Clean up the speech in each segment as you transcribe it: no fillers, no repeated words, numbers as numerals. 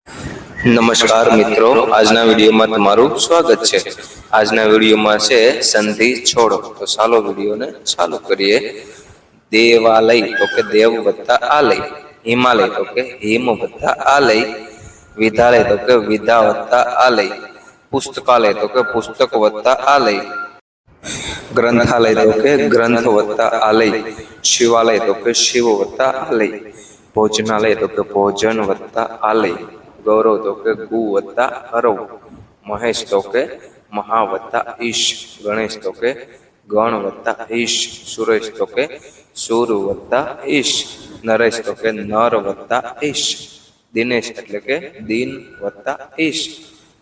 નમસ્કાર મિત્રો, આજના વિડીયોમાં તમારું સ્વાગત છે। આજના વિડીયોમાં છે સંધિ છોડો। તો ચાલો વિડીયોને ચાલુ કરીએ। દેવાલય તો કે દેવ વત્તા આલય, હિમાલય તો કે હિમ વત્તા આલય, વિદ્યાલય તો કે વિદ્યા વત્તા આલય, પુસ્તકાલય તો કે પુસ્તક વત્તા આલય, ગ્રંથાલય તો કે ગ્રંથ વત્તા આલય, શિવાલય તો કે શિવ વત્તા આલય, ભોજનાલય તો કે ભોજન વત્તા આલય, ગૌરવ તો કે ગુ વત્તા હરવ, મહેશ તો કે મહા વત્તા ઈશ, ગણેશ તો કે ગણ વત્તા ઈશ, સુરેશ તો કે સુર વત્તા ઈશ, નરેશ તો કે નર વત્તા ઈશ, દિનેશ એટલે કે દિન વત્તા ઈશ,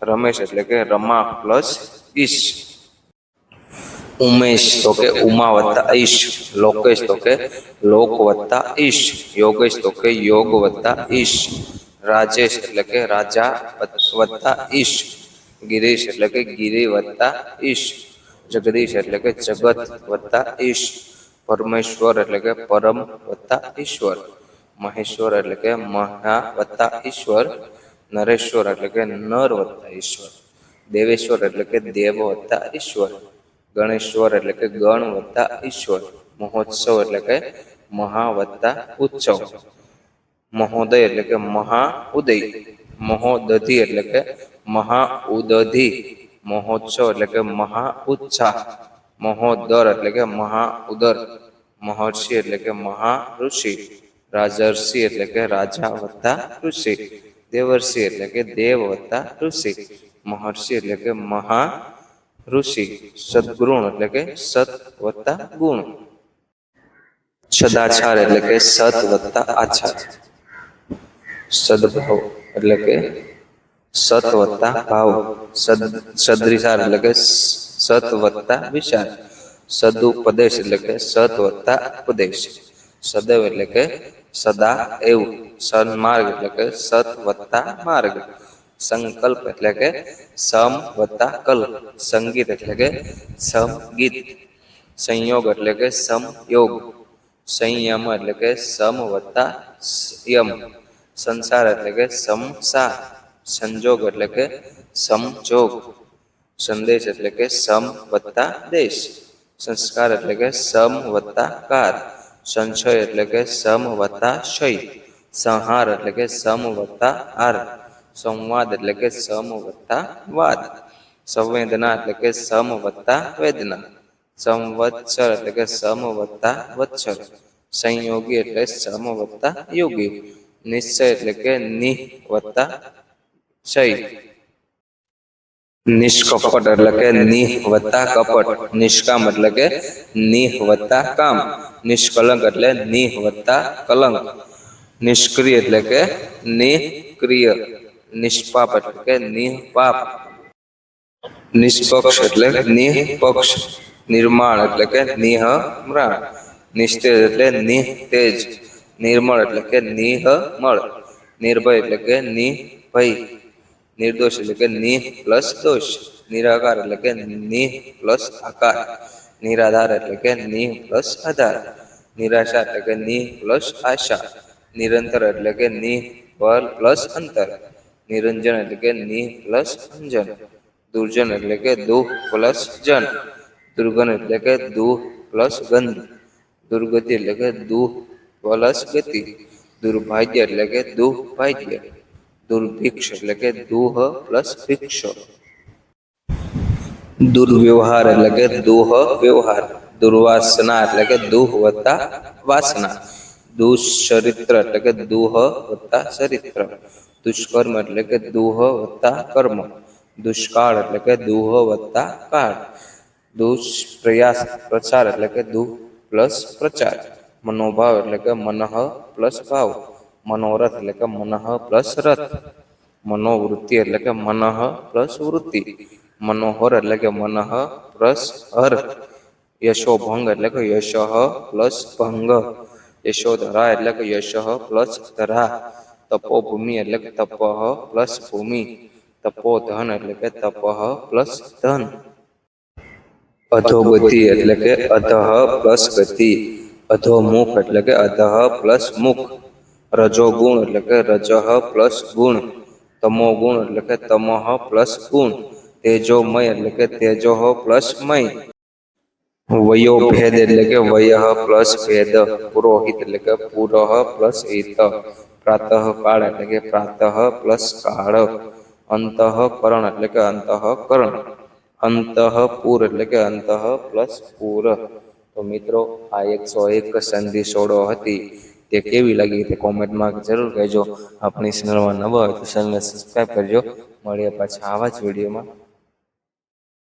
રમેશ એટલે કે રમા પ્લસ ઈશ, ઉમેશ તો કે ઉમા વત્તા ઈશ, લોકેશ તો કે લોક વત્તા ઈશ, યોગેશ તો કે યોગ વત્તા ઈશ, રાજેશ એટલે કે રાજા વત્તા ઈશ, ગિરીશ એટલે કે ગિરી વત્તા ઈશ, જગદીશ એટલે કે જગત વત્તા ઈશ, પરમેશ્વર એટલે કે પરમ વત્તા ઈશ્વર, મહેશ્વર એટલે કે મહા વત્તા ઈશ્વર, નરેશ્વર એટલે કે નર વત્તા ઈશ્વર, દેવેશ્વર એટલે કે દેવ વત્તા ઈશ્વર, ગણેશ્વર એટલે કે ગણ વત્તા ઈશ્વર, મહોત્સવ એટલે કે મહા વત્તા ઉત્સવ, મહોદય એટલે કે મહા ઉદય, મહોદધિ એટલે કે મહા ઉદધિ, મહોત્સવ એટલે કે મહા ઉત્સાહ, મહોદર એટલે કે મહા ઉદર, મહર્ષિ એટલે કે મહા ઋષિ, રાજર્ષિ એટલે કે રાજા વત્તા ઋષિ, દેવર્ષિ એટલે કે દેવ વત્તા ઋષિ, મહર્ષિ એટલે કે મહા ઋષિ, સદગુણ એટલે કે સત વત્તા ગુણ, સદાચાર એટલે કે સત વત્તા આચાર, સદભાવ એટલે કે સત વત્તા ભાવ, સદ્રિસાર એટલે કે સત વત્તા વિચાર, સદુપદેશ એટલે કે સત વત્તા ઉપદેશ, સદૈવ એટલે કે સદા એવું, સન્માર્ગ એટલે કે સત વત્તા માર્ગ, સંકલ્પ એટલે કે સમ વત્તા કલ્પ, સંગીત એટલે કે સમ ગીત, સંયોગ એટલે કે સમ યોગ, સંયમ એટલે કે સમ વત્તા યમ, સંસાર એટલે કે સમસાર, સંજોગ એટલે કે સમજોગ, સંદેશ એટલે કે સમ વત્તા દેશ, સંસ્કાર એટલે કે સમ વત્તા કાર, સંશય એટલે કે સમ વત્તા શય, સંહાર એટલે કે સમ વત્તા હાર, સંવાદ એટલે કે સમ વત્તા વાદ, સંવેદના એટલે કે સમ વત્તા વેદના, સંવત્સર એટલે કે સમ વત્તા વત્સર, સંયોગી એટલે સમ વત્તા યોગી, નિશ્ચય એટલે કે નિહ વત્તા શય, નિષ્કપટ એટલે કે નિહ વત્તા કપટ, નિષ્કામ એટલે કે નિહ વત્તા કામ, નિષ્કલંક એટલે નિહ વત્તા કલંક, નિષ્ક્રિય એટલે કે નિક્રિય, નિષ્પાપ એટલે કે નિપાપ, નિષ્પક્ષ એટલે નિપક્ષ, નિર્માણ એટલે કે નિહમ્રાણ, નિસ્તેજ એટલે નિસ્તેજ, નિર્મળ એટલે કે નિહમળ, નિર્ભય એટલે કે નિભય, નિર્દોષ એટલે કે નિહ પ્લસ દોષ, નિરાકાર એટલે કે નિહ પ્લસ આકાર, નિરાધાર એટલે કે નિહ પ્લસ આધાર, નિરાશા એટલે કે નિહ પ્લસ આશા, નિરંતર એટલે કે નિહ પર પ્લસ અંતર, નિરંજન એટલે કે નિહ પ્લસ અંજન, દુર્જન એટલે કે દુઃ પ્લસ જન, દુર્ગન એટલે કે દુઃ પ્લસ ગંધ, દુર્ગતિ એટલે કે દુઃ પ્લસ ગતિ, દુર્ભાગ્ય એટલે કે દુઃ ભાગ્ય, દુર્ભિક્ષ એટલે કે દુઃ પ્લસ ભિક્ષ, દુર્વ્યવહાર એટલે કે દુઃ વ્યવહાર, દુર્વાસના એટલે કે દુઃ વત્તા વાસના, દુષ્ચરિત્ર એટલે કે દુઃ વત્તા ચરિત્ર, દુષ્કર્મ એટલે કે દુઃ વત્તા કર્મ, દુષ્કાળ એટલે કે દુઃ વત્તા કાળ, દુષ્પ્રયાસ પ્રચાર એટલે કે દુઃ પ્લસ પ્રચાર, મનોભાવ એટલે કે મનઃ પ્લસ ભાવ, મનોરથ એટલે કે મનઃ પ્લસ રથ, મનોવૃત્તિ એટલે કે મનઃ પ્લસ વૃત્તિ, મનોહર એટલે કે મનઃ પ્લસ હર, યશોભંગ એટલે કે યશ પ્લસ ભંગ, યશોધરા એટલે કે યશ પ્લસ ધરા, તપોભૂમિ એટલે કે તપઃ પ્લસ ભૂમિ, તપોધન એટલે કે તપઃ પ્લસ ધન, અધોગતિ એટલે કે અધઃ પ્લસ ગતિ, અધોમુખ એટલે કે અધઃ પ્લસ મુખ, રજોગુણ એટલે કે રજઃ પ્લસ ગુણ, તમો ગુણ એટલે કે તમઃ પ્લસ ગુણ, તેજોમય એટલે કે તેજોહ પ્લસ મય, વયો ભેદ એટલે કે વયઃ પ્લસ ભેદ, પુરોહિત એટલે કે પુરઃ પ્લસ હિત, પ્રાતઃ કાળ એટલે કે પ્રાતઃ પ્લસ કાળ, અંતઃકરણ એટલે કે અંતઃકરણ, અંતઃપુર એટલે કે અંતઃ પ્લસ પુર. તો મિત્રો આ 101 સંધિ સોડો હતી તે કેવી લાગી તે કોમેન્ટમાં જરૂર કહેજો. આપણી ચેનલમાં નવા હોય તો ચેનલને સબસ્ક્રાઈબ કરજો. મળીએ પાછા આવા જ વિડીયોમાં.